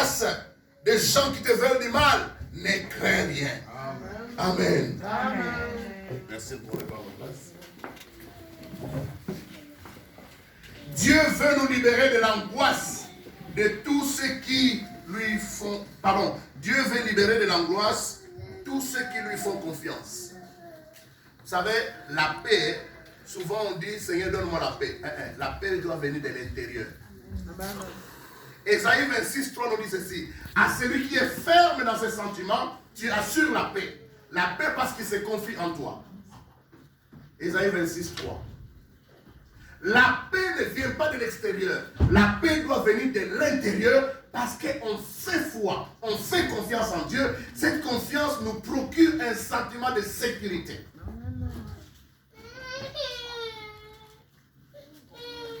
face des gens qui te veulent du mal, ne crains rien. Amen. Amen. Merci pour le voir en place. Dieu veut nous libérer de l'angoisse de tous ceux qui lui font... Pardon. Dieu veut libérer de l'angoisse tous ceux qui lui font confiance. Vous savez, la paix, souvent on dit, Seigneur, donne-moi la paix. La paix doit venir de l'intérieur. Ésaïe 26, 3 nous dit ceci. À celui qui est ferme dans ses sentiments, tu assures la paix. La paix parce qu'il se confie en toi. Ésaïe 26, 3. La paix ne vient pas de l'extérieur. La paix doit venir de l'intérieur parce qu'on fait foi, on fait confiance en Dieu. Cette confiance nous procure un sentiment de sécurité.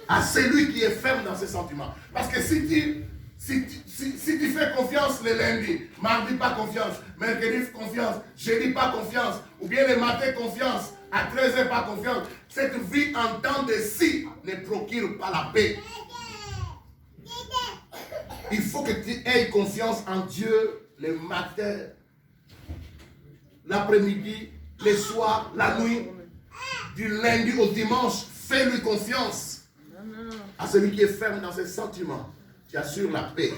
À celui qui est ferme dans ses sentiments. Parce que si tu fais confiance le lundi, mardi pas confiance, mercredi confiance, jeudi pas confiance, ou bien le matin confiance, à 13h pas confiance, cette vie en temps de si ne procure pas la paix. Il faut que tu aies confiance en Dieu le matin, l'après-midi, le soir, la nuit, du lundi au dimanche. Fais-lui confiance. À celui qui est ferme dans ses sentiments, tu assures la paix.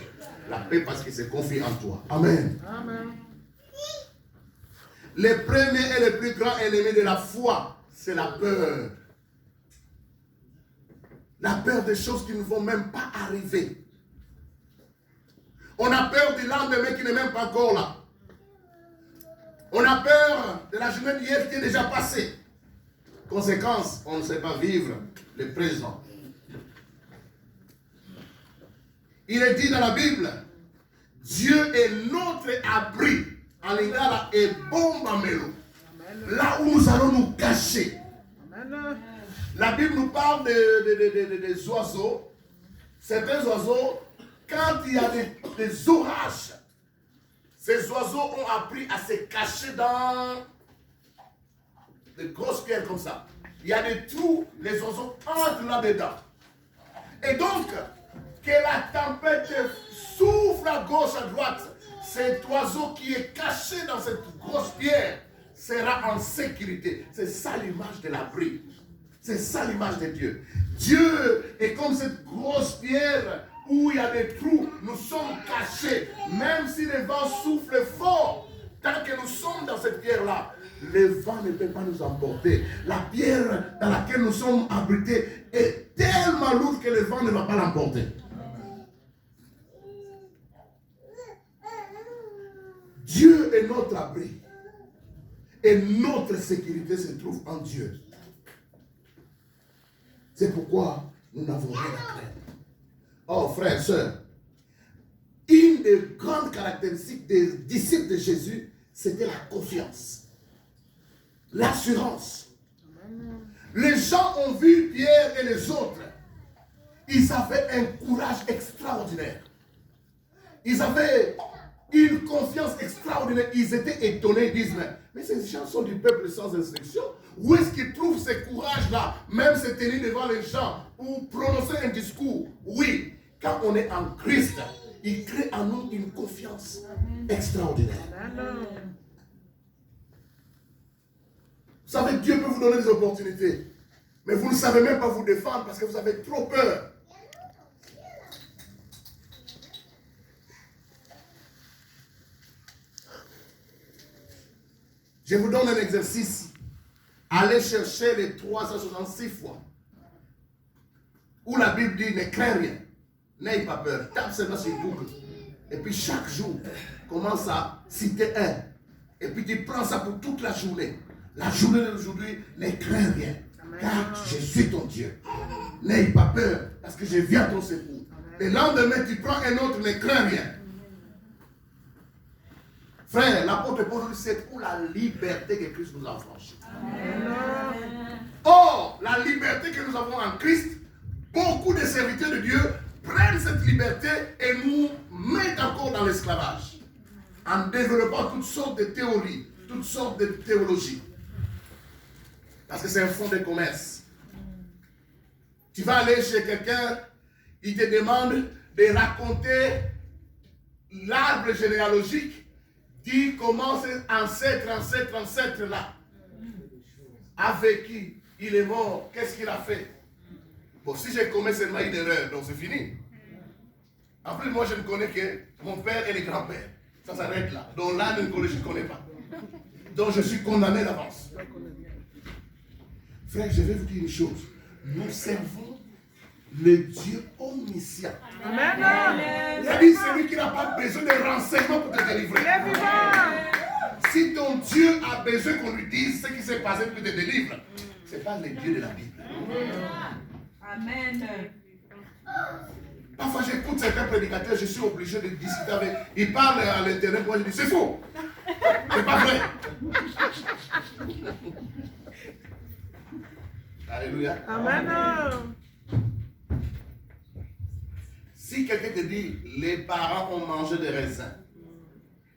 La paix parce qu'il se confie en toi. Amen. Amen. Le premier et le plus grand ennemi de la foi, c'est la peur. La peur des choses qui ne vont même pas arriver. On a peur du lendemain qui n'est même pas encore là. On a peur de la journée d'hier qui est déjà passée. Conséquence, on ne sait pas vivre le présent. Il est dit dans la Bible, Dieu est notre abri en l'égard et bombamelo. Là où nous allons nous cacher. La Bible nous parle des oiseaux. Certains oiseaux, quand il y a des orages, ces oiseaux ont appris à se cacher dans de grosses pierres comme ça. Il y a des trous, les oiseaux entrent là-dedans. Et donc, que la tempête souffle à gauche, à droite, cet oiseau qui est caché dans cette grosse pierre sera en sécurité. C'est ça l'image de l'abri. C'est ça l'image de Dieu. Dieu est comme cette grosse pierre où il y a des trous. Nous sommes cachés. Même si le vent souffle fort, tant que nous sommes dans cette pierre-là, le vent ne peut pas nous emporter. La pierre dans laquelle nous sommes abrités est tellement lourde que le vent ne va pas l'emporter. Dieu est notre abri. Et notre sécurité se trouve en Dieu. C'est pourquoi nous n'avons rien à craindre. Oh, frères et sœurs, une des grandes caractéristiques des disciples de Jésus, c'était la confiance, l'assurance. Les gens ont vu Pierre et les autres. Ils avaient un courage extraordinaire. Ils avaient une confiance extraordinaire. Ils étaient étonnés. Ils disent, mais ces gens sont du peuple sans instruction. Où est-ce qu'ils trouvent ce courage-là? Même se tenir devant les gens ou prononcer un discours. Oui, quand on est en Christ, il crée en nous une confiance extraordinaire. Vous savez, Dieu peut vous donner des opportunités. Mais vous ne savez même pas vous défendre parce que vous avez trop peur. Je vous donne un exercice. Allez chercher les 366 fois où la Bible dit ne crains rien, n'aie pas peur. Tape seulement sur Google. Et puis chaque jour, commence à citer un. Et puis tu prends ça pour toute la journée. La journée d'aujourd'hui, ne crains rien. Car je suis ton Dieu. N'aie pas peur parce que je viens à ton secours. Le lendemain, tu prends un autre, ne crains rien. Frère, l'apôtre Paul dit c'est pour la liberté que Christ nous a franchie. Or, la liberté que nous avons en Christ, beaucoup de serviteurs de Dieu prennent cette liberté et nous mettent encore dans l'esclavage. En développant toutes sortes de théories, toutes sortes de théologies. Parce que c'est un fonds de commerce. Tu vas aller chez quelqu'un, il te demande de raconter l'arbre généalogique dit comment cet ancêtre là a vécu, il est mort, qu'est-ce qu'il a fait? Bon, si j'ai commis seulement une erreur, donc c'est fini. En plus, moi je ne connais que mon père et les grands-pères. Ça s'arrête là. Donc là, je ne connais pas. Donc je suis condamné d'avance. Frère, je vais vous dire une chose. Nous servons le Dieu omniscient. Amen. C'est-à-dire celui qui n'a pas besoin de renseignements pour te délivrer. Si ton Dieu a besoin qu'on lui dise ce qui s'est passé pour te délivrer, ce n'est pas le Dieu de la Bible. Amen. Parfois j'écoute certains prédicateurs, je suis obligé de discuter avec. Ils parlent à l'internet, moi je dis c'est faux. C'est pas vrai. Alléluia. Amen. Si quelqu'un te dit les parents ont mangé des raisins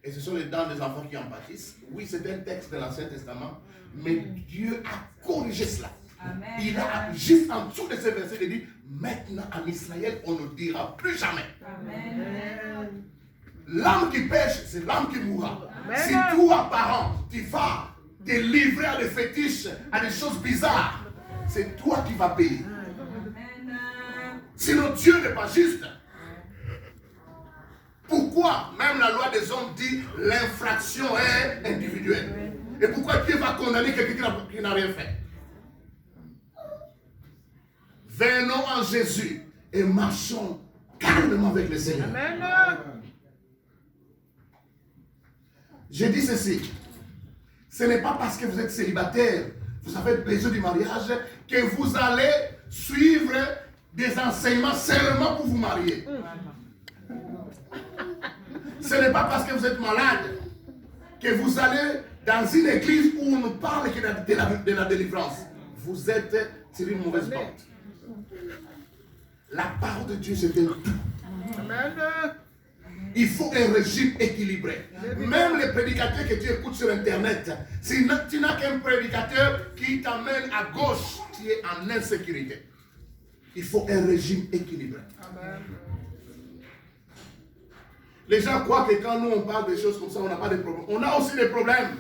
et ce sont les dents des enfants qui en pâtissent, oui, c'est un texte de l'Ancien Testament, mais Dieu a corrigé cela. Amen. Il a juste en dessous de ces versets, il dit maintenant en Israël, on ne dira plus jamais. Amen. L'âme qui pêche, c'est l'âme qui mourra. Amen. Si toi, parent, tu vas te livrer à des fétiches, à des choses bizarres, c'est toi qui vas payer. Amen. Sinon, Dieu n'est pas juste. Pourquoi même la loi des hommes dit l'infraction est individuelle? Et pourquoi Dieu va condamner quelqu'un qui n'a rien fait? Venons en Jésus et marchons calmement avec le Seigneur. Amen. Je dis ceci. Ce n'est pas parce que vous êtes célibataire, vous avez besoin du mariage, que vous allez suivre des enseignements seulement pour vous marier. Ce n'est pas parce que vous êtes malade que vous allez dans une église où on ne parle que de la délivrance. Vous êtes sur une mauvaise porte. La parole de Dieu, c'est un tout. Amen. Il faut un régime équilibré. Même les prédicateurs que tu écoutes sur Internet, si tu n'as qu'un prédicateur qui t'amène à gauche, tu es en insécurité. Il faut un régime équilibré. Amen. Les gens croient que quand nous on parle des choses comme ça, on n'a pas de problème. On a aussi des problèmes.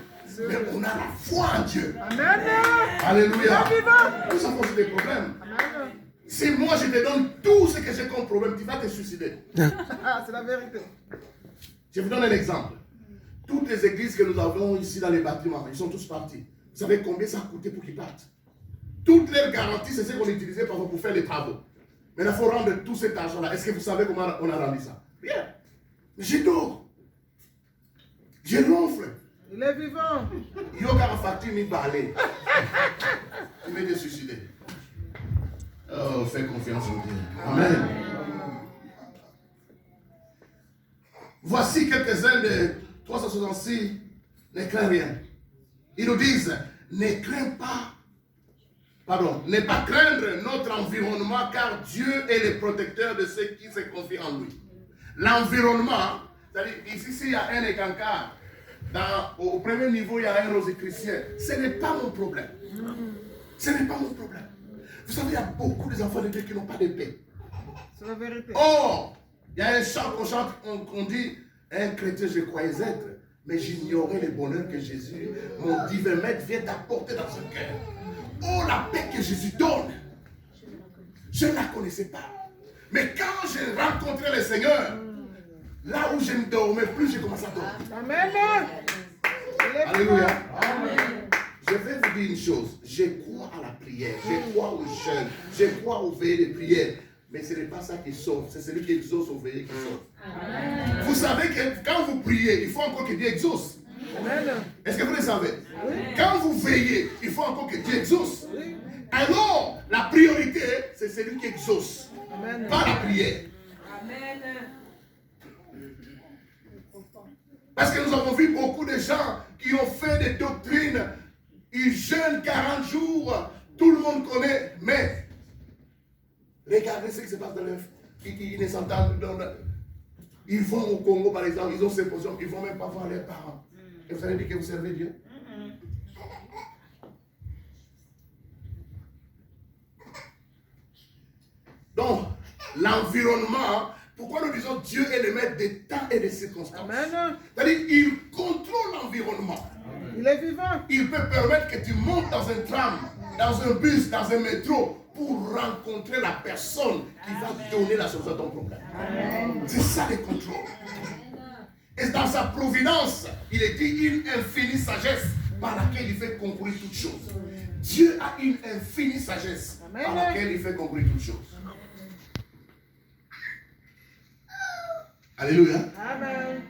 Mais on a la foi en Dieu. Amen. Alléluia. Nous avons aussi des problèmes. Amen. Si moi je te donne tout ce que j'ai comme problème, tu vas te suicider. Ah, c'est la vérité. Je vous donne un exemple. Toutes les églises que nous avons ici dans les bâtiments, ils sont tous partis. Vous savez combien ça a coûté pour qu'ils partent? Toutes leurs garanties, c'est ce qu'on utilisait pour faire les travaux. Maintenant, il faut rendre tout cet argent-là. Est-ce que vous savez comment on a rendu ça? Rien. Je dors. Je ronfle. Il est vivant. Yoga en facture, mi balai. Tu veux te suicider. Oh, fais confiance en Dieu. Amen. Voici quelques-uns de 366. Ne crains rien. Ils nous disent, ne crains pas. Pardon, ne pas craindre notre environnement car Dieu est le protecteur de ceux qui se confient en lui. L'environnement, c'est-à-dire ici, s'il y a un écancard, au premier niveau, il y a un rosicrucien. Ce n'est pas mon problème. Ce n'est pas mon problème. Vous savez, il y a beaucoup d'enfants de Dieu qui n'ont pas de paix. C'est la vérité. Or, il y a un chant qu'on chante, on dit, un chrétien je croyais être, mais j'ignorais le bonheur que Jésus, mon divin maître, vient apporter dans ce cœur. Oh, la paix que Jésus donne. Je ne la connaissais pas. Mais quand j'ai rencontré le Seigneur, là où je ne dormais plus, j'ai commencé à dormir. Amen. Alléluia. Amen. Je vais vous dire une chose. Je crois à la prière. Je crois au jeûne. Je crois au veillées de prière. Mais ce n'est pas ça qui sauve. C'est celui qui exauce au veillées qui sauve. Amen. Vous savez que quand vous priez, il faut encore que Dieu exauce. Amen. Est-ce que vous le savez? Oui. Quand vous veillez, il faut encore que Dieu exauce. Oui. Alors, la priorité, c'est celui qui exauce. Amen. Pas la prière. Amen. Parce que nous avons vu beaucoup de gens qui ont fait des doctrines. Ils jeûnent 40 jours. Tout le monde connaît. Mais, regardez ce qui se passe dans leur... Ils ne s'entendent. Ils vont au Congo, par exemple. Ils ont ces positions. Ils ne vont même pas voir leurs parents. Et vous allez dire que vous servez Dieu? Donc, l'environnement Pourquoi nous disons Dieu est le maître des temps et des circonstances? Amen. C'est-à-dire qu'il contrôle l'environnement. Il est vivant. Il peut permettre que tu montes dans un tram, dans un bus, dans un métro, pour rencontrer la personne qui va donner la solution à ton problème. C'est ça le contrôle. Et dans sa providence, il est dit une infinie sagesse par laquelle il fait concourir toutes choses. Dieu a une infinie sagesse par laquelle il fait concourir toutes choses. Alléluia. Amen.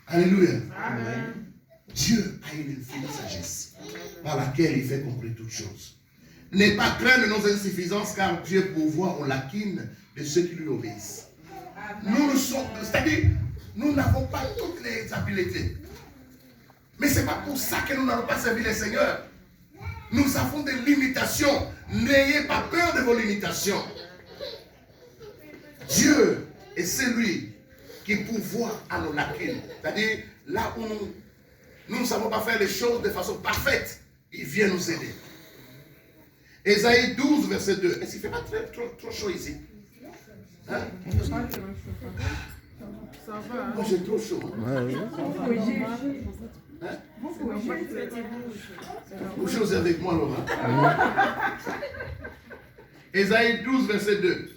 Alléluia. Amen. Dieu a une infinie sagesse par laquelle il fait concourir toutes choses. N'aie pas craindre nos insuffisances, car Dieu pourvoit aux lacunes de ceux qui lui obéissent. C'est-à-dire, nous n'avons pas toutes les habiletés. Mais ce n'est pas pour ça que nous n'allons pas servir le Seigneur. Nous avons des limitations. N'ayez pas peur de vos limitations. Dieu est celui qui pourvoit à nos lacunes. C'est-à-dire, là où nous ne savons pas faire les choses de façon parfaite, il vient nous aider. Ésaïe 12, verset 2. Est-ce qu'il ne fait pas trop chaud ici? Hein? Ça va. Moi j'ai trop chaud. Hein? Bougez aussi avec moi, Laurent. Ésaïe 12, verset 2.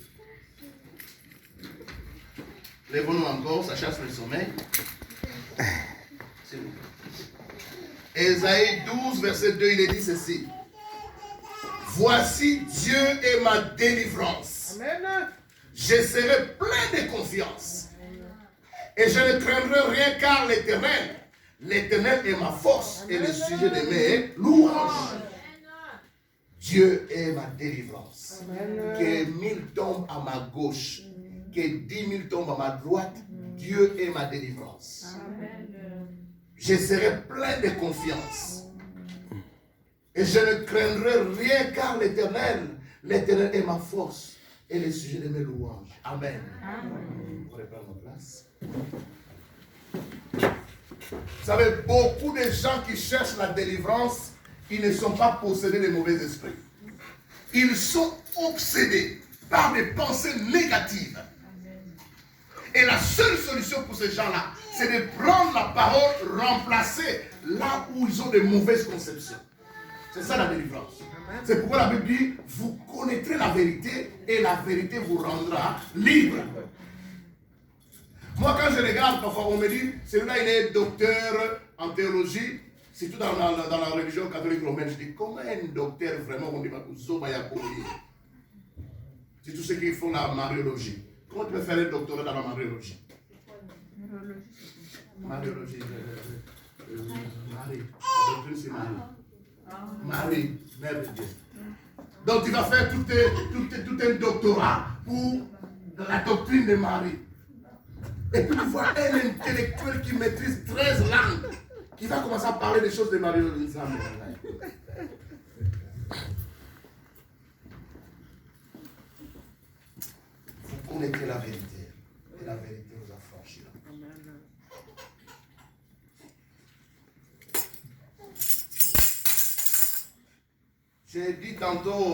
Lèvons-nous encore, ça chasse le sommeil. C'est bon. Ésaïe 12, verset 2, il est dit ceci. Voici Dieu est ma délivrance. Amen. Je serai plein de confiance. Et je ne craindrai rien car l'Éternel est ma force et le sujet de mes louanges. Dieu est ma délivrance. Que 1000 tombent à ma gauche, que 10 000 tombent à ma droite, Dieu est ma délivrance. Je serai plein de confiance. Et je ne craindrai rien car l'Éternel est ma force et le sujet de mes louanges. Amen. On va reprendre nos places. Vous savez, beaucoup de gens qui cherchent la délivrance, ils ne sont pas possédés de mauvais esprits. Ils sont obsédés par des pensées négatives. Et la seule solution pour ces gens-là, c'est de prendre la parole, remplacer là où ils ont de mauvaises conceptions. C'est ça la délivrance. C'est pourquoi la Bible dit, vous connaîtrez la vérité et la vérité vous rendra libre. Moi, quand je regarde, parfois on me dit, celui-là il est docteur en théologie, surtout dans la religion catholique romaine. Je dis, comment un docteur vraiment, on dit, c'est tous ceux qui font la mariologie. Comment tu peux faire un doctorat dans la mariologie? Mariologie. Marie. La doctrine c'est Marie. Marie, mère de Dieu. Donc tu vas faire tout un doctorat pour la doctrine de Marie. Et puis tu vois un intellectuel qui maîtrise 13 langues, qui va commencer à parler des choses de Marie. Vous connaissez la vérité, et la vérité vous affranchira. J'ai dit tantôt,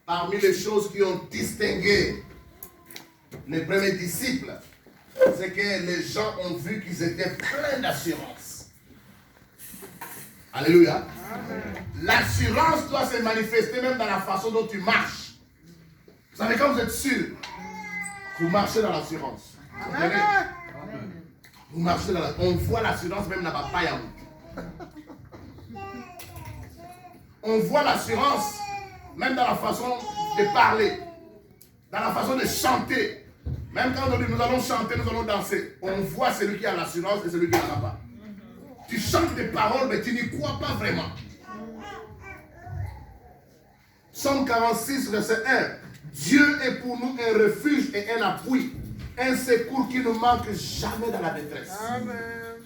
parmi les choses qui ont distingué les premiers disciples, c'est que les gens ont vu qu'ils étaient pleins d'assurance. Alléluia. L'assurance doit se manifester même dans la façon dont tu marches. Vous savez, quand vous êtes sûr, vous marchez dans l'assurance. Vous marchez dans l'assurance. On voit l'assurance même dans la paille à vous. On voit l'assurance même dans la façon de parler, dans la façon de chanter. Même quand on dit nous allons chanter, nous allons danser, on voit celui qui a l'assurance et celui qui n'en a pas. Tu chantes des paroles, mais tu n'y crois pas vraiment. Psaume 46, verset 1. Dieu est pour nous un refuge et un appui, un secours qui ne manque jamais dans la détresse. Amen.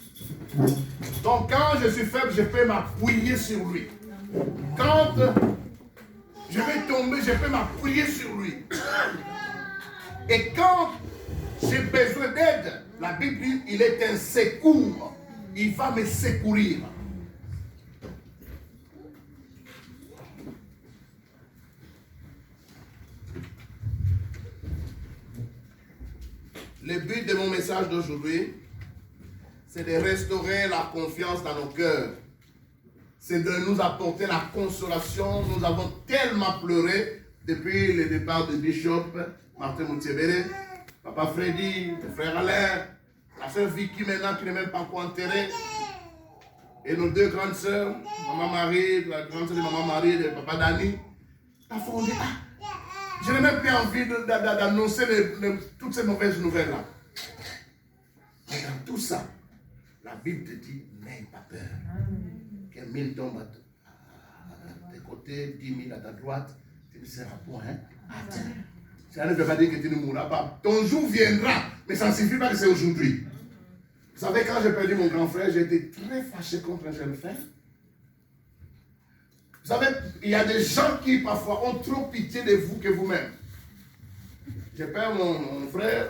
Donc quand je suis faible, je peux m'appuyer sur lui. Quand je vais tomber, je peux m'appuyer sur lui. Et quand j'ai besoin d'aide, la Bible dit il est un secours. Il va me secourir. Le but de mon message d'aujourd'hui, c'est de restaurer la confiance dans nos cœurs. C'est de nous apporter la consolation. Nous avons tellement pleuré depuis le départ de Bishop Martin Moutiébéré, Papa Freddy, le frère Alain, la sœur Vicky maintenant qui n'est même pas encore enterrée, et nos deux grandes sœurs, Maman Marie, la grande sœur de Maman Marie et de Papa Dani. Parfois on dit, je n'ai même plus envie d'annoncer toutes ces mauvaises nouvelles-là. Mais dans tout ça, la Bible te dit, n'aie pas peur. Que 1000 tombent à tes côtés, 10 000 à ta droite, tu ne seras point atteint. Ça ne veut pas dire que tu ne mourras pas. Ton jour viendra, mais ça ne signifie pas que c'est aujourd'hui. Vous savez, quand j'ai perdu mon grand frère, j'ai été très fâché contre un jeune frère. Vous savez, il y a des gens qui parfois ont trop pitié de vous que vous-même. J'ai perdu mon frère,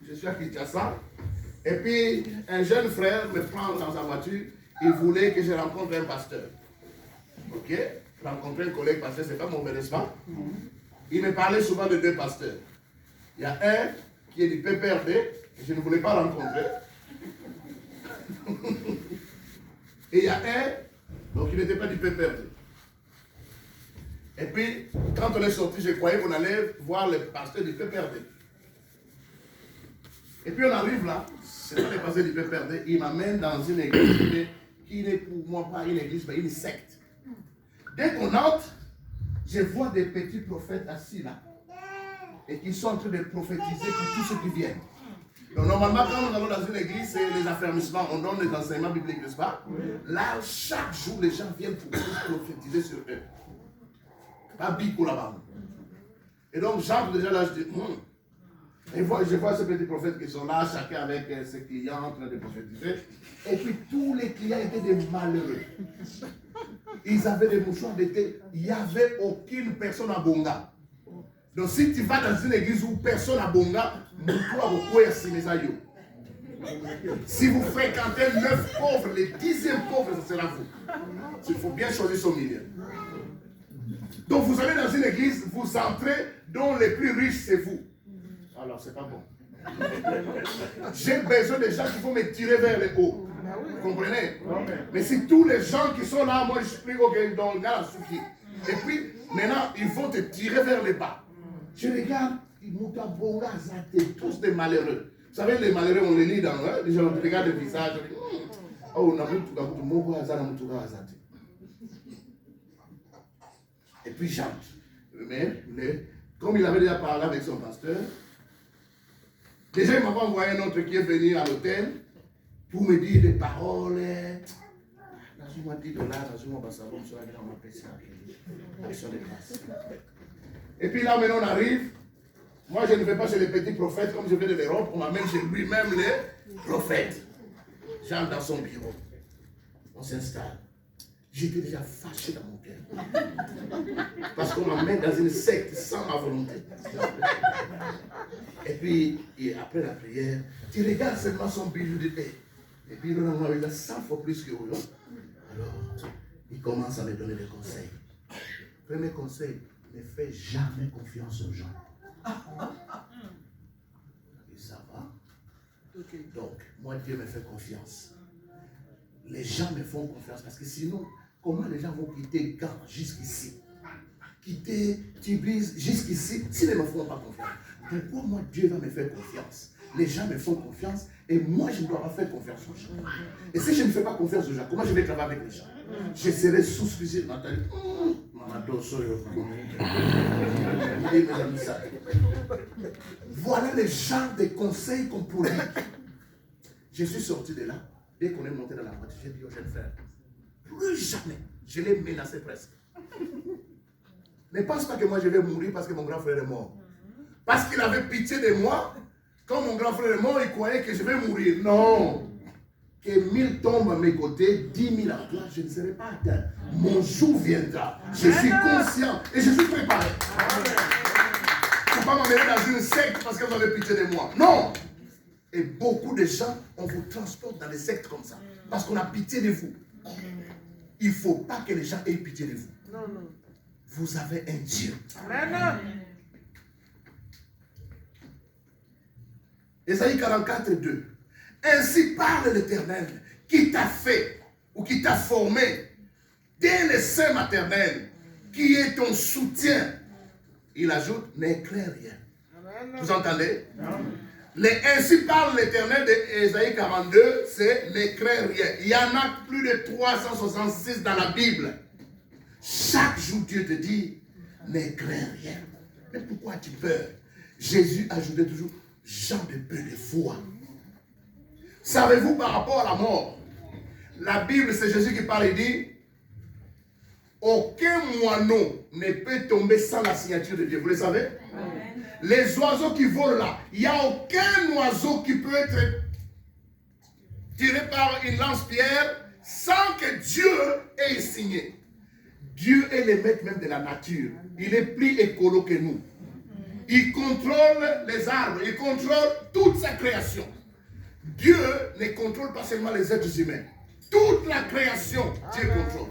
je suis à Kinshasa, et puis un jeune frère me prend dans sa voiture, il voulait que je rencontre un pasteur. Ok? Rencontrer un collègue pasteur, c'est pas mauvais, n'est-ce pas? Il me parlait souvent de deux pasteurs. Il y a un qui est du PPRD, que je ne voulais pas rencontrer. Et il y a un, donc il n'était pas du PPRD. Et puis, quand on est sorti, je croyais qu'on allait voir le pasteur du PPRD. Et puis on arrive là, c'est pas le pasteur du PPRD, il m'amène dans une église qui n'est pour moi pas une église, mais une secte. Dès qu'on entre, je vois des petits prophètes assis là, et qui sont en train de prophétiser pour tous ceux qui viennent. Donc normalement, quand nous allons dans une église, c'est les affermissements, on donne les enseignements bibliques, n'est-ce pas? Là, chaque jour, les gens viennent pour prophétiser sur eux. Pas bico là-bas. Et donc, j'entre déjà là, je dis, et je vois ces petits prophètes qui sont là, chacun avec ses clients en train de prophétiser. Et puis, tous les clients étaient des malheureux. Ils avaient des mouchoirs d'été. Il n'y avait aucune personne à Bonga. Donc, si tu vas dans une église où personne à Bonga, si vous fréquentez 9 pauvres, le 10e pauvre, ce sera vous. Il faut bien choisir son milieu. Donc, vous allez dans une église, vous entrez, dont les plus riches, c'est vous. Alors, c'est pas bon. J'ai besoin de gens qui vont me tirer vers le haut. Vous comprenez? Mais si tous les gens qui sont là, moi je suis pris au dans le gars suffit. Et puis, maintenant, ils vont te tirer vers le bas. Je regarde, ils m'ont tous des malheureux. Vous savez, les malheureux, on les lit dans les gens, on regarde le visage, on dit, oh, on a vu tout et puis j'entre. Mais, comme il avait déjà parlé avec son pasteur, déjà il m'a envoyé un autre qui est venu à l'hôtel pour me dire des paroles. Dans $10, dans un salon, sur la grande et puis là, maintenant, on arrive. Moi, je ne vais pas chez les petits prophètes comme je viens de l'Europe. On m'amène chez lui-même les prophètes. J'entre dans son bureau. On s'installe. J'étais déjà fâché dans mon cœur. Parce qu'on m'amène dans une secte sans ma volonté. Et puis, après la prière, tu regardes seulement son bijou de paix. Et puis, il a 100 fois plus que vous. Alors, il commence à me donner des conseils. Premier conseil, ne fais jamais confiance aux gens. Et ça va. Donc, moi, Dieu me fait confiance. Les gens me font confiance parce que sinon, comment les gens vont quitter Gand jusqu'ici? Quitter Tibis jusqu'ici, s'ils ne me font pas confiance. Pourquoi moi, Dieu va me faire confiance? Les gens me font confiance et moi, je ne dois pas faire confiance aux gens. Et si je ne fais pas confiance aux gens, comment je vais travailler avec les gens? Je serai sous-spécial. Nathalie, voilà les genres de conseils qu'on pourrait. Je suis sorti de là. Dès qu'on est monté dans la voiture, j'ai dit au jeune frère, plus jamais. Je l'ai menacé presque. Ne pense pas que moi je vais mourir parce que mon grand frère est mort. Parce qu'il avait pitié de moi. Quand mon grand frère est mort, il croyait que je vais mourir. Non. Que 1000 tombent à mes côtés, 10 000 à toi, je ne serai pas atteint. Mon jour viendra. Je suis conscient et je suis préparé. Il ne faut pas m'amener dans une secte parce que vous avez pitié de moi. Non. Et beaucoup de gens, on vous transporte dans des sectes comme ça. Parce qu'on a pitié de vous. Il ne faut pas que les gens aient pitié de vous. Non, non. Vous avez un Dieu. Amen. Ésaïe 44, 2. Ainsi parle l'Éternel qui t'a fait ou qui t'a formé dès le sein maternel, qui est ton soutien. Il ajoute, n'éclaire rien. Vous entendez? Ainsi parle l'Éternel d'Ésaïe 42, c'est n'éclaire rien. Il y en a plus de 366 dans la Bible. Chaque jour, Dieu te dit, n'éclaire rien. Mais pourquoi tu peur? Jésus ajoutait toujours, gens de peu de foi. Savez-vous par rapport à la mort? La Bible, c'est Jésus qui parle et dit, aucun moineau ne peut tomber sans la signature de Dieu. Vous le savez? Amen. Les oiseaux qui volent là, il n'y a aucun oiseau qui peut être tiré par une lance-pierre sans que Dieu ait signé. Dieu est le maître même de la nature. Il est plus écolo que nous. Il contrôle les arbres, il contrôle toute sa création. Dieu ne contrôle pas seulement les êtres humains. Toute la création, Dieu contrôle.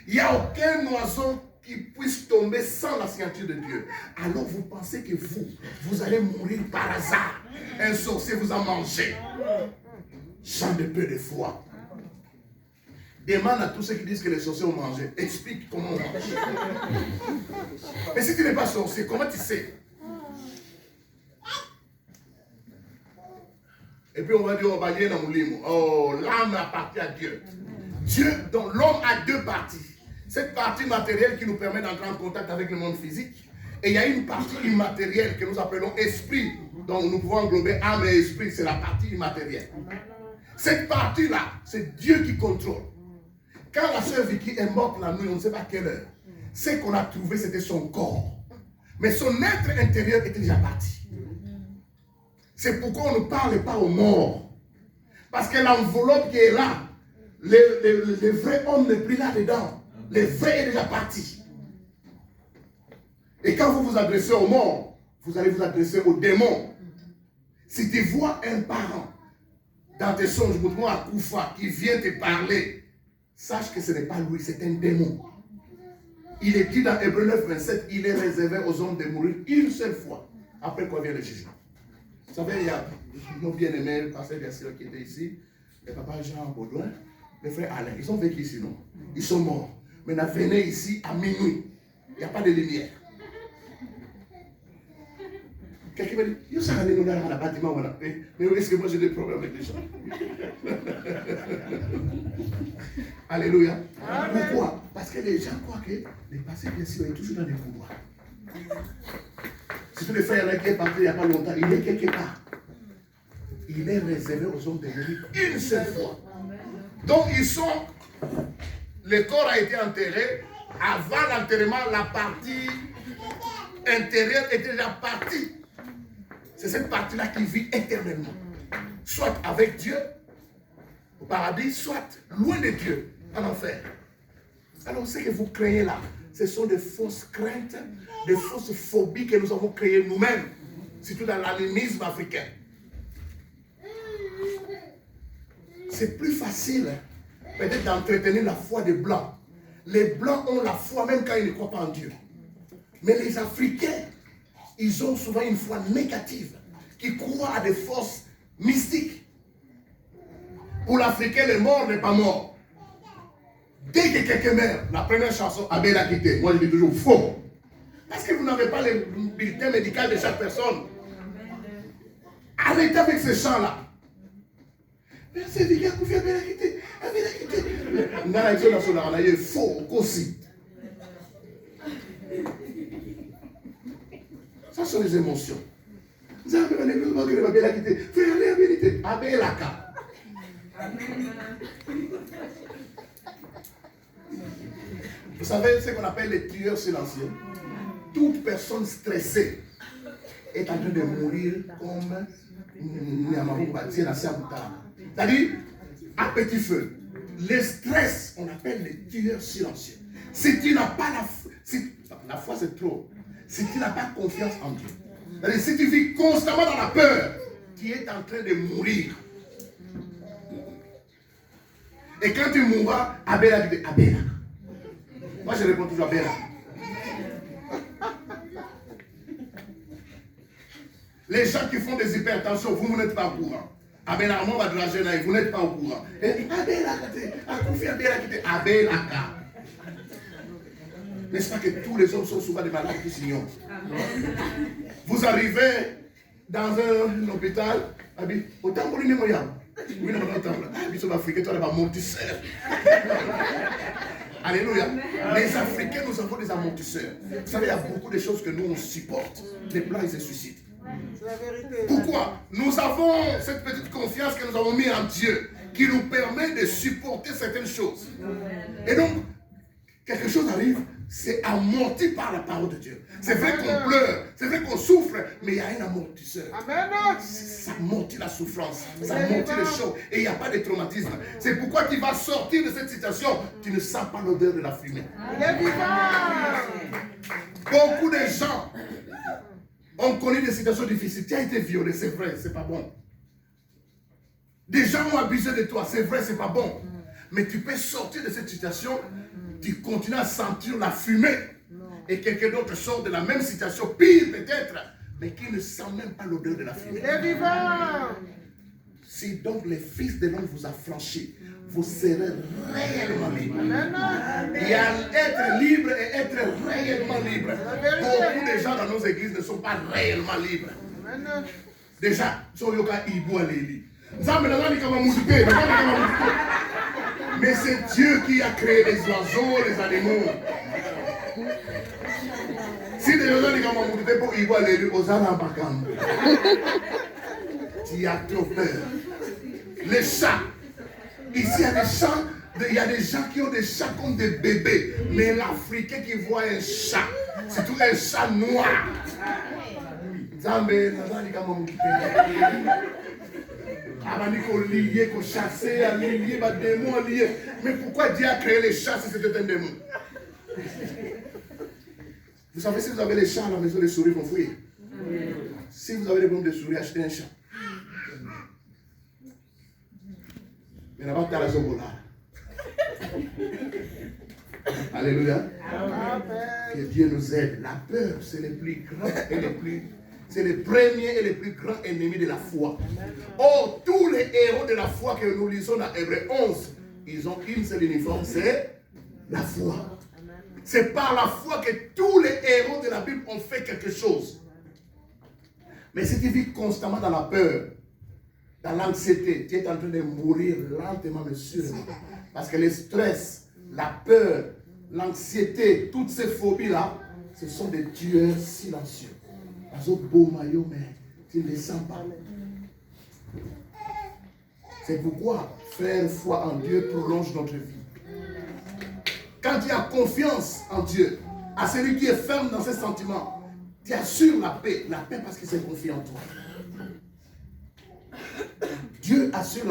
Il n'y a aucun oiseau qui puisse tomber sans la signature de Dieu. Alors vous pensez que vous allez mourir par hasard. Un sorcier vous a mangé. Gens de peu de foi. Demande à tous ceux qui disent que les sorciers ont mangé. Explique comment on mange. Mais si tu n'es pas sorcier, comment tu sais? Et puis on va dire, on va dire dans mon livre, oh, l'âme appartient à Dieu. Dieu, donc l'homme a deux parties. Cette partie matérielle qui nous permet d'entrer en contact avec le monde physique. Et il y a une partie immatérielle que nous appelons esprit. Donc nous pouvons englober âme et esprit, c'est la partie immatérielle. Cette partie-là, c'est Dieu qui contrôle. Quand la sœur Vicky est morte la nuit, on ne sait pas quelle heure. Ce qu'on a trouvé, c'était son corps. Mais son être intérieur était déjà parti. C'est pourquoi on ne parle pas aux morts. Parce que l'enveloppe qui est là, le vrai homme n'est plus là-dedans. Le vrai est déjà parti. Et quand vous vous adressez aux morts, vous allez vous adresser aux démons. Si tu vois un parent dans tes songes, à Koufa, qui vient te parler, sache que ce n'est pas lui, c'est un démon. Il est dit dans Hébreux 9, 27, il est réservé aux hommes de mourir une seule fois. Après quoi vient le jugement. Vous savez, il y a nos bien-aimés, le pasteur bien sûr qui était ici, le papa Jean Baudouin, le frère Alain, ils sont vécus ici, non? Ils sont morts. Maintenant, venez ici à minuit. Il n'y a pas de lumière. Quelqu'un va dire, il y a un bâtiment, voilà. Mais est-ce que moi j'ai des problèmes avec les gens? Alléluia. Amen. Pourquoi? Parce que les gens croient que les passés, bien sûr, est toujours dans les couloirs. Si tu le frère qui est parti il n'y a pas longtemps, il est quelque part. Il est réservé aux hommes de mourir une seule fois. Donc ils sont. Le corps a été enterré. Avant l'enterrement, la partie intérieure était déjà partie. C'est cette partie-là qui vit éternellement. Soit avec Dieu, au paradis, soit loin de Dieu, en enfer. Alors ce que vous créez là, ce sont des fausses craintes, des fausses phobies que nous avons créées nous-mêmes, surtout dans l'animisme africain. C'est plus facile peut-être d'entretenir la foi des Blancs. Les Blancs ont la foi même quand ils ne croient pas en Dieu. Mais les Africains, ils ont souvent une foi négative, qui croient à des forces mystiques. Pour l'Africain, le mort n'est pas mort. Dès que quelqu'un meurt, la première chanson, Abel a quitté. Moi, je dis toujours faux. Parce que vous n'avez pas le bulletin médical de chaque personne. Arrêtez avec ce chant-là. C'est des gars qui font Abel a quitté. Abel a quitté. On a eu faux aussi. Ça sont les émotions. Vous savez, Abel a quitté. Frère, allez, Abel a quitté. Abel a quitté. Vous savez ce qu'on appelle les tueurs silencieux. Toute personne stressée est en train de mourir comme c'est-à-dire à petit feu. Le stress, on appelle les tueurs silencieux. Si tu n'as pas la foi c'est trop. Si tu n'as pas confiance en Dieu, c'est-à-dire si tu vis constamment dans la peur, tu es en train de mourir. Et quand tu mourras, Abel, moi je réponds toujours Abel. Les gens qui font des hypertensions, vous n'êtes pas au courant. Abel Armand va de la Genaille, vous n'êtes pas au courant. Abel a Abel a. N'est-ce pas que tous les hommes sont souvent des malades qui s'ignorent? Vous arrivez dans un hôpital, au temps pour l'une oui, non, alléluia. Les Africains, nous avons des amortisseurs. Vous savez, il y a beaucoup de choses que nous, on supporte. Les plans, ils se suscitent. Pourquoi? Nous avons cette petite confiance que nous avons mis en Dieu, qui nous permet de supporter certaines choses. Et donc, quelque chose arrive, c'est amorti par la parole de Dieu. C'est vrai qu'on pleure, c'est vrai qu'on souffre, mais il y a un amortisseur. Ça amortit la souffrance, ça amortit le choc, et il n'y a pas de traumatisme. C'est pourquoi tu vas sortir de cette situation, tu ne sens pas l'odeur de la fumée. Beaucoup de gens ont connu des situations difficiles. Tu as été violé, c'est vrai, c'est pas bon. Des gens ont abusé de toi, c'est vrai, c'est pas bon. Mais tu peux sortir de cette situation, tu continues à sentir la fumée. Et quelqu'un d'autre sort de la même situation, pire peut-être, mais qui ne sent même pas l'odeur de la fumée. Il est vivant. Si donc le Fils de l'homme vous a franchi, vous serez réellement libre. Il y a être libre et être réellement libre. Beaucoup de gens dans nos églises ne sont pas réellement libres. Déjà, mais c'est Dieu qui a créé les oiseaux, les animaux. Si les oiseaux disent pour y voir les tu as trop peur. Les chats. Ici, il y a des chats. Il y a des gens qui ont des chats comme des bébés. Mais l'Africain qui voit un chat, c'est tout un chat noir. Mais pourquoi Dieu a créé les chats si c'était un démon? Vous savez, si vous avez les chats à la maison, les souris vont fuir. Si vous avez des bombes de souris, achetez un chat. Mais là-bas, tu as la zobola. Alléluia. Que Dieu nous aide. La peur, c'est le plus grand et le plus... C'est le premier et le plus grand ennemi de la foi. Oh, tous les héros de la foi que nous lisons dans Hébreux 11, ils ont une seule uniforme, c'est la foi. C'est par la foi que tous les héros de la Bible ont fait quelque chose. Mais si tu vis constamment dans la peur, dans l'anxiété, tu es en train de mourir lentement mais sûrement. Parce que le stress, la peur, l'anxiété, toutes ces phobies-là, ce sont des tueurs silencieux. Mais tu ne les sens pas. C'est pourquoi faire foi en Dieu prolonge notre vie. Quand tu as confiance en Dieu, à celui qui est ferme dans ses sentiments, tu assures la paix parce qu'il s'est confié en toi. Dieu assure la